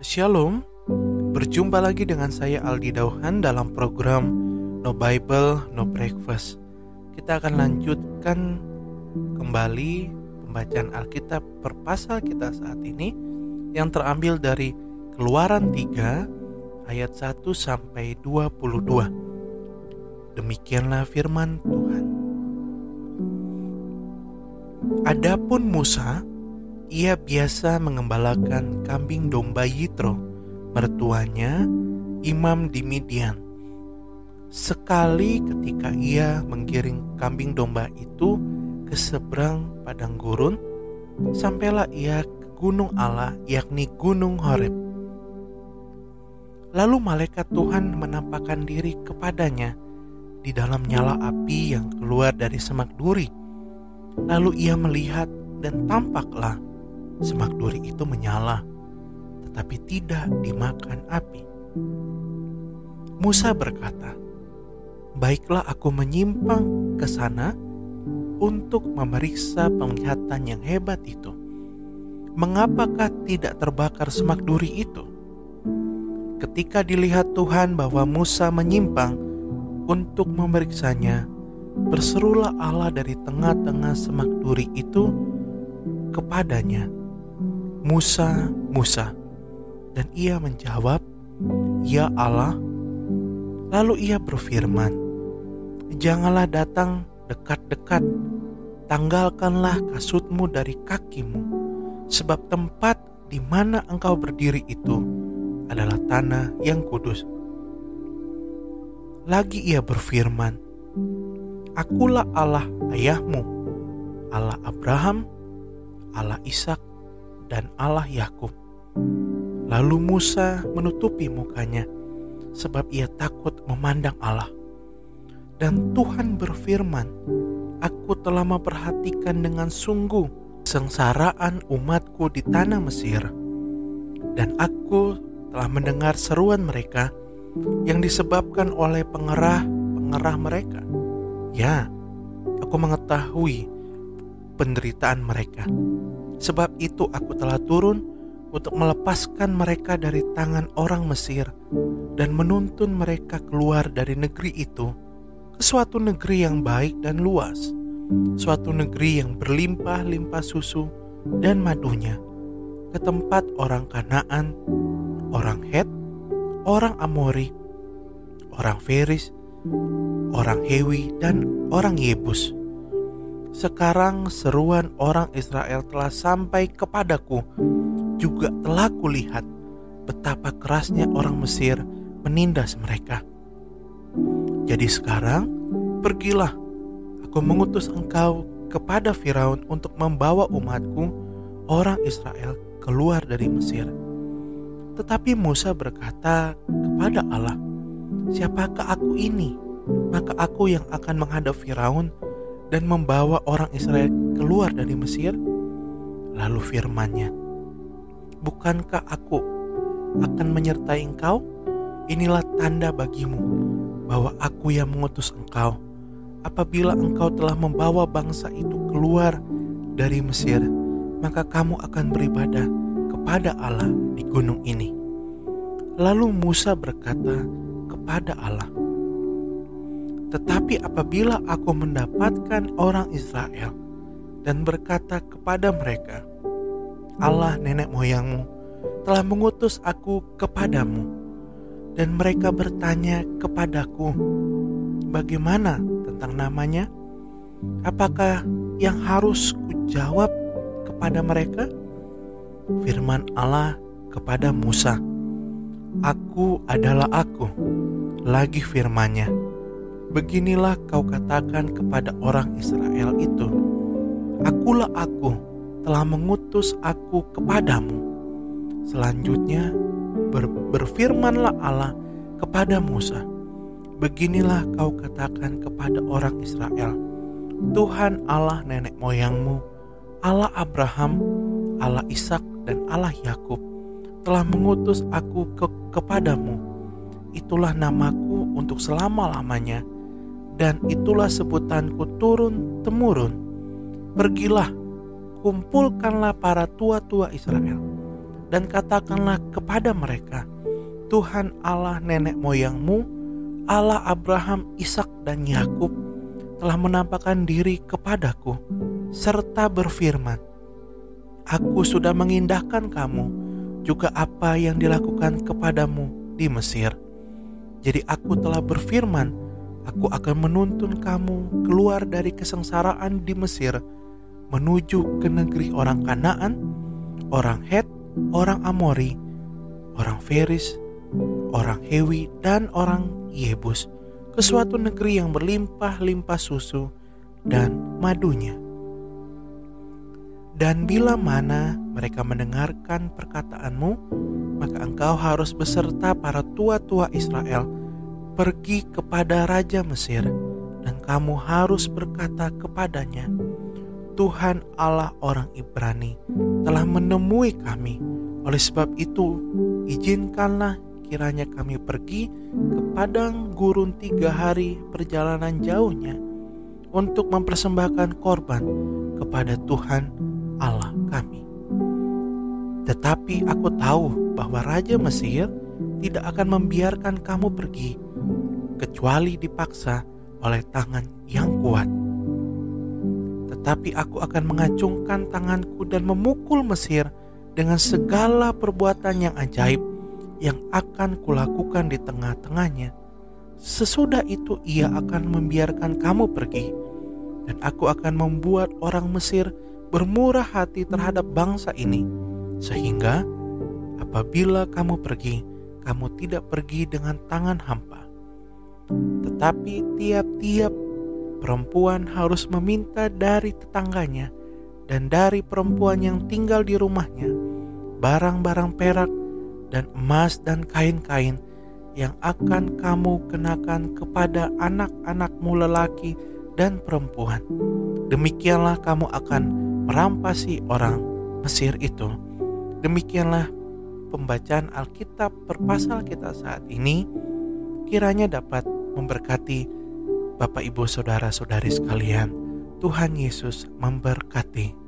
Shalom, berjumpa lagi dengan saya Aldi Dauhan dalam program No Bible, No Breakfast. Kita akan lanjutkan kembali pembacaan Alkitab per pasal kita saat ini yang terambil dari Keluaran 3 ayat 1 sampai 22. Demikianlah firman Tuhan. Adapun Musa, ia biasa mengembalakan kambing domba Yitro, mertuanya, imam di Midian. Sekali ketika ia menggiring kambing domba itu ke seberang padang gurun, sampailah ia ke gunung Allah, yakni gunung Horeb. Lalu malaikat Tuhan menampakkan diri kepadanya di dalam nyala api yang keluar dari semak duri. Lalu ia melihat dan tampaklah semak duri itu menyala, tetapi tidak dimakan api. Musa berkata, "Baiklah, aku menyimpang ke sana untuk memeriksa penglihatan yang hebat itu. Mengapakah tidak terbakar semak duri itu?" Ketika dilihat Tuhan bahwa Musa menyimpang untuk memeriksanya, berserulah Allah dari tengah-tengah semak duri itu kepadanya, "Musa, Musa." Dan ia menjawab, "Ya Allah." Lalu ia berfirman, "Janganlah datang dekat-dekat, tanggalkanlah kasutmu dari kakimu, sebab tempat di mana engkau berdiri itu adalah tanah yang kudus." Lagi ia berfirman, "Akulah Allah ayahmu, Allah Abraham, Allah Ishak, dan Allah Yakub." Lalu Musa menutupi mukanya, sebab ia takut memandang Allah. Dan Tuhan berfirman, "Aku telah memperhatikan dengan sungguh kesengsaraan umatku di tanah Mesir, dan aku telah mendengar seruan mereka yang disebabkan oleh pengerah mereka. Ya, aku mengetahui penderitaan mereka. Sebab itu aku telah turun untuk melepaskan mereka dari tangan orang Mesir dan menuntun mereka keluar dari negeri itu ke suatu negeri yang baik dan luas, suatu negeri yang berlimpah-limpah susu dan madunya, ke tempat orang Kanaan, orang Het, orang Amori, orang Feris, orang Hewi, dan orang Yebus. Sekarang seruan orang Israel telah sampai kepadaku, juga telah kulihat betapa kerasnya orang Mesir menindas mereka. Jadi sekarang pergilah, aku mengutus engkau kepada Firaun untuk membawa umatku, orang Israel, keluar dari Mesir." Tetapi Musa berkata kepada Allah, "Siapakah aku ini? Maka aku yang akan menghadap Firaun dan membawa orang Israel keluar dari Mesir?" Lalu firman-Nya, "Bukankah aku akan menyertai engkau? Inilah tanda bagimu bahwa aku yang mengutus engkau. Apabila engkau telah membawa bangsa itu keluar dari Mesir, maka kamu akan beribadah kepada Allah di gunung ini." Lalu Musa berkata kepada Allah, "Tetapi apabila aku mendapatkan orang Israel dan berkata kepada mereka, 'Allah nenek moyangmu telah mengutus aku kepadamu,' dan mereka bertanya kepadaku, 'Bagaimana tentang namanya?' apakah yang harus kujawab kepada mereka?" Firman Allah kepada Musa, "Aku adalah Aku." Lagi firman-Nya, "Beginilah kau katakan kepada orang Israel itu, Akulah Aku, telah mengutus aku kepadamu." Selanjutnya berfirmanlah Allah kepada Musa, "Beginilah kau katakan kepada orang Israel, Tuhan Allah nenek moyangmu, Allah Abraham, Allah Ishak, dan Allah Yakub telah mengutus aku kepadamu. Itulah namaku untuk selama-lamanya, dan itulah sebutanku turun-temurun Pergilah, kumpulkanlah para tua-tua Israel, dan katakanlah kepada mereka, Tuhan Allah nenek moyangmu, Allah Abraham, Ishak, dan Yakub telah menampakkan diri kepadaku, serta berfirman, Aku sudah mengindahkan kamu, juga apa yang dilakukan kepadamu di Mesir. Jadi aku telah berfirman, aku akan menuntun kamu keluar dari kesengsaraan di Mesir, menuju ke negeri orang Kanaan, orang Het, orang Amori, orang Feris, orang Hewi, dan orang Yebus, ke suatu negeri yang berlimpah-limpah susu dan madunya. Dan bila mana mereka mendengarkan perkataanmu, maka engkau harus beserta para tua-tua Israel pergi kepada Raja Mesir, dan kamu harus berkata kepadanya, Tuhan Allah orang Ibrani telah menemui kami. Oleh sebab itu, izinkanlah kiranya kami pergi ke padang gurun 3 hari perjalanan jauhnya untuk mempersembahkan korban kepada Tuhan Allah kami. Tetapi aku tahu bahwa Raja Mesir tidak akan membiarkan kamu pergi, kecuali dipaksa oleh tangan yang kuat. Tetapi aku akan mengacungkan tanganku dan memukul Mesir dengan segala perbuatan yang ajaib yang akan kulakukan di tengah-tengahnya. Sesudah itu ia akan membiarkan kamu pergi, dan aku akan membuat orang Mesir bermurah hati terhadap bangsa ini, sehingga apabila kamu pergi, kamu tidak pergi dengan tangan hampa. Tetapi tiap-tiap perempuan harus meminta dari tetangganya dan dari perempuan yang tinggal di rumahnya barang-barang perak dan emas dan kain-kain yang akan kamu kenakan kepada anak-anakmu lelaki dan perempuan. Demikianlah kamu akan merampasi orang Mesir itu. Demikianlah pembacaan Alkitab per pasal kita saat ini. Kiranya dapat memberkati Bapak, Ibu, Saudara-saudari sekalian. Tuhan Yesus memberkati.